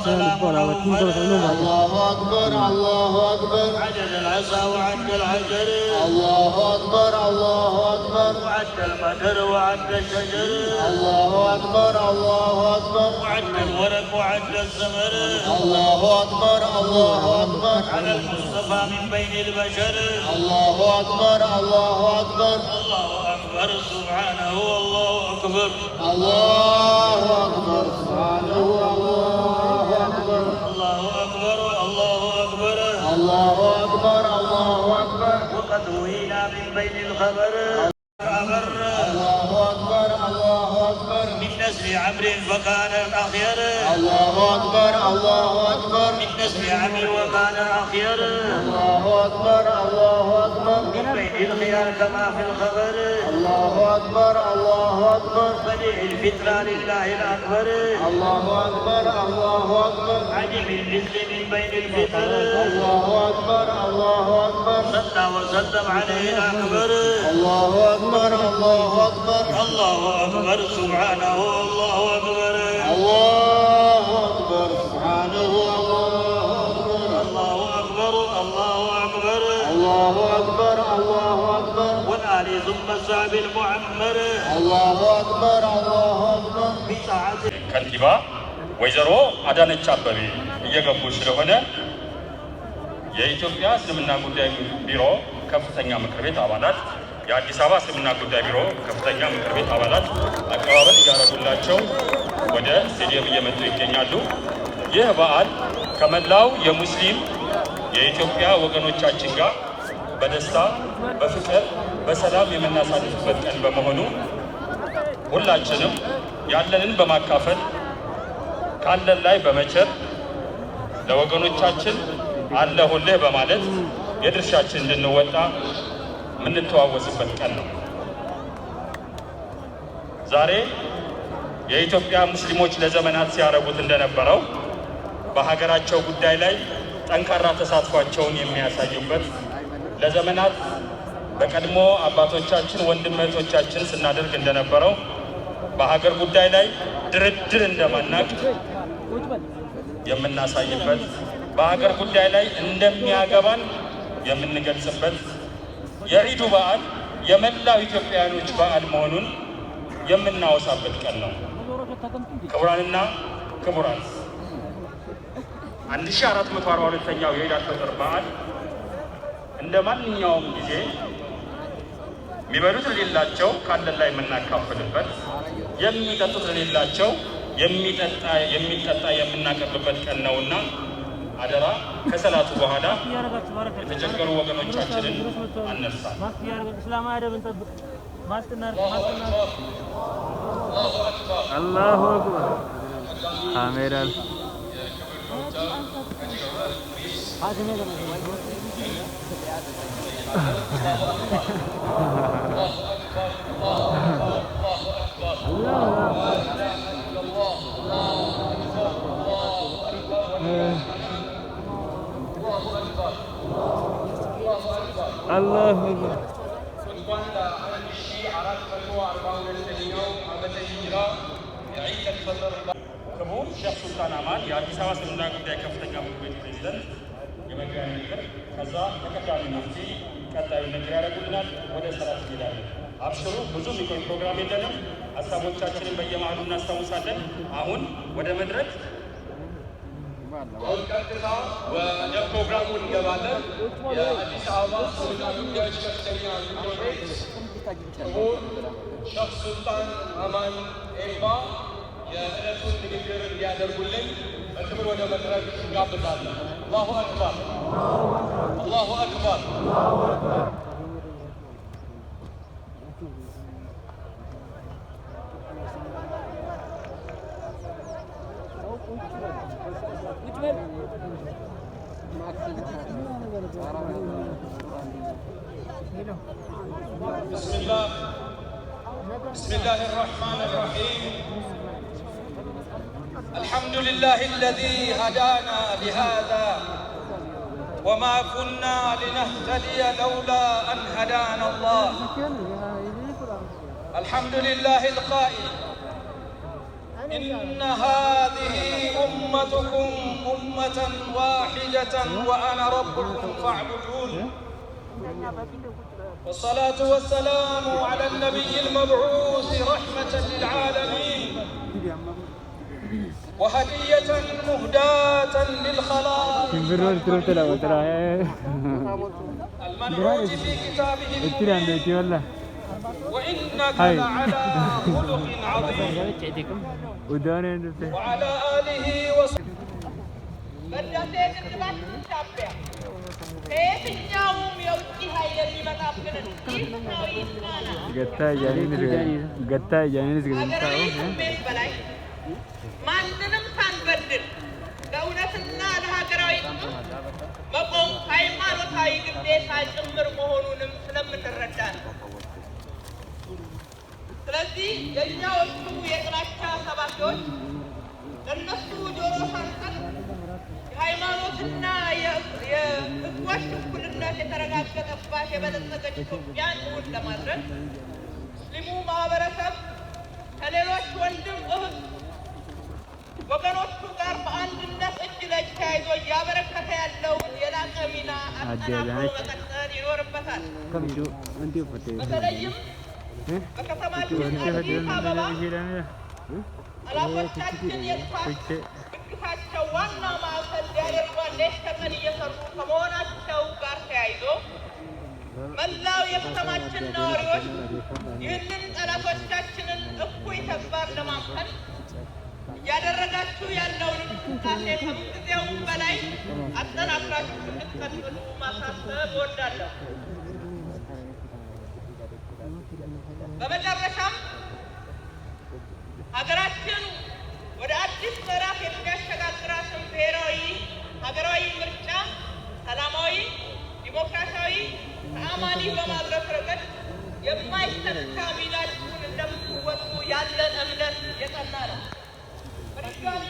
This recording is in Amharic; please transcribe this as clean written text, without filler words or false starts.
أكبر الله أكبر عدد العصا وعد الحجر الله أكبر الله أكبر وعد المطر وعد الشجر الله أكبر الله أكبر وعد الورق وعد الثمر الله أكبر الله أكبر على المصطفى من بين البشر الله أكبر الله أكبر الله أكبر سبحانه الله أكبر الله أكبر سبحانه الله أكبر الله أكبر الله أكبر الله أكبر الله أكبر وقد وهينا من بين الخبر الله أكبر الله أكبر من نسل عمرو فكان الأخير الله أكبر الله أكبر من نسل عمرو وكان الأخير الله أكبر الله أكبر من بين الخيار كما في الخبر الله أكبر الله أكبر بديع الفترة لله الأكبر الله أكبر الله أكبر عجب الرزق من بين الفتر الله أكبر الله أكبر صلى وسلم عليه الأكبر الله أكبر الله أكبر الله أكبر سبحانه الله أكبر الله أكبر سبحانه الله أكبر الله أكبر الله أكبر الله أكبر الله أكبر والآل ثم الصحب المعمر الله أكبر الله أكبر بساعة كنتيبا ወይዘሮ አዳነች አበቤ እየገቡ ስለሆነ የኢትዮጵያ እስልምና ጉዳይ ቢሮ ከፍተኛ ምክር ቤት አባላት የአዲስ አበባ እስልምና ጉዳይ ቢሮ ከፍተኛ ምክር ቤት አባላት አቀባበል እያደረጉላቸው ወደ ስቴዲየም እየመጡ ይገኛሉ። ይህ በዓል ከመላው የሙስሊም የኢትዮጵያ ወገኖቻችን ጋር በደስታ በፍቅር በሰላም የምናሳልፍበት ቀን በመሆኑ ሁላችንም ያለንን በማካፈል ካለን ላይ በመቸር ለወገኖቻችን አለሁልህ በማለት የድርሻችን እንድንወጣ የምንተዋወስበት ቀን ነው። ዛሬ የኢትዮጵያ ሙስሊሞች ለዘመናት ሲያደርጉት እንደነበረው በሀገራቸው ጉዳይ ላይ ጠንካራ ተሳትፏቸውን የሚያሳዩበት ለዘመናት በቀድሞ አባቶቻችን ወንድም እህቶቻችን ስናደርግ እንደነበረው በሀገር ጉዳይ ላይ ድርድር እንደማናቅ የምናሳይበት በሀገር ጉዳይ ላይ እንደሚያገባን የምንገልጽበት የዒዱ በዓል የመላው ኢትዮጵያውያኖች በዓል መሆኑን የምናወሳበት ቀን ነው። ክቡራንና ክቡራት 1442ኛው የዒድ አልፈጥር በዓል እንደ ማንኛውም ጊዜ የሚበሉት ለሌላቸው ካለን ላይ የምናካፍልበት፣ የሚጠጡት ለሌላቸው የሚጠጣ የምናቀርብበት ቀን ነውና አደራ ከሰላቱ በኋላ የተቸገሩ ወገኖቻችንን አንርሳ። አላሁ አክበር ካሜራል الله أكبر ክቡር ሼክ ሱልጣን አማን የአዲስ አበባ እስልምና ጉዳይ ከፍተኛ ምክር ቤት ፕሬዝዳንት የመግቢያ ንግግር፣ ከዛ ተቀዳሚ ሙፍቲ ቀጣዩ ንግግር ያደርጉልናል። ወደ ሰላት እንሄዳለን። አብሽሩ፣ ብዙ የሚቆይ ፕሮግራም የለንም። ሀሳቦቻችንን በየመሃሉ እናስታውሳለን። አሁን ወደ መድረክ ቀጥታ ወደ ፕሮግራሙ እንገባለን። የአዲስ አበባ እስልምና ጉዳዮች ከፍተኛ ምክር ቤት ክቡር ሼክ ሱልጣን አማን ኤባ የዕለቱን ንግግር እንዲያደርጉልን በክብር ወደ መድረክ እንጋብዛለን። አላሁ አክበር፣ አላሁ አክበር። بسم الله الرحمن الرحيم. الحمد لله الذي هدانا لهذا وما كنا لنهتدي لولا أن هدانا الله. الحمد لله القائل إن هذه أمتكم أمة واحدة وأنا ربكم فاعبدون. والصلاة والسلام على النبي المبعوث رحمة للعالمين وهدية مهداة للخلائق المنعوت في كتابه المبين وإنك لعلى خلق عظيم وعلى آله وصحبه. ማንንም ሳንበድል በእውነትና ለሀገራዊ መቆም ሃይማኖታዊ ግዴታ ጭምር መሆኑንም ስለምንረዳ ነው። ስለዚህ የእኛዎቹ የጥላቻ ሰባኪዎች ለእነሱ ጆሮ ሳንሰጥ የሃይማኖትና የህዝቦች እኩልነት የተረጋገጠባት የበለጸገች ኢትዮጵያን እውን ለማድረግ ሙስሊሙ ማህበረሰብ ከሌሎች ወንድም እህት ወገኖቹ ጋር በአንድነት እጅ ለእጅ ተያይዞ እያበረከተ ያለውን የላቀ ሚና አጠናክሮ መቀጠል ይኖርበታል። በተለይም በከተማችን አዲስ አበባ ጠላቶቻችን የጥፋት ድግሳቸው ዋና ማዕከል ሊያደርጓን ሌት ተቀን እየሰሩ ከመሆናቸው ጋር ተያይዞ መላው የከተማችን ነዋሪዎች ይህንን ጠላቶቻችንን እኩይ ተግባር ለማምከን እያደረጋችሁ ያለውን እንቅስቃሴ ከምንጊዜውም በላይ አጠናክራችሁ እንድትቀጥሉ ማሳሰብ እወዳለሁ። በመጨረሻም ሀገራችን ወደ አዲስ ምዕራፍ የሚያሸጋግራትን ብሔራዊ ሀገራዊ ምርጫ ሰላማዊ፣ ዲሞክራሲያዊ፣ ተአማኒ በማድረግ ረገድ የማይተካ ሚናችሁን እንደምትወጡ ያለን እምነት የጸና ነው። በድጋሚ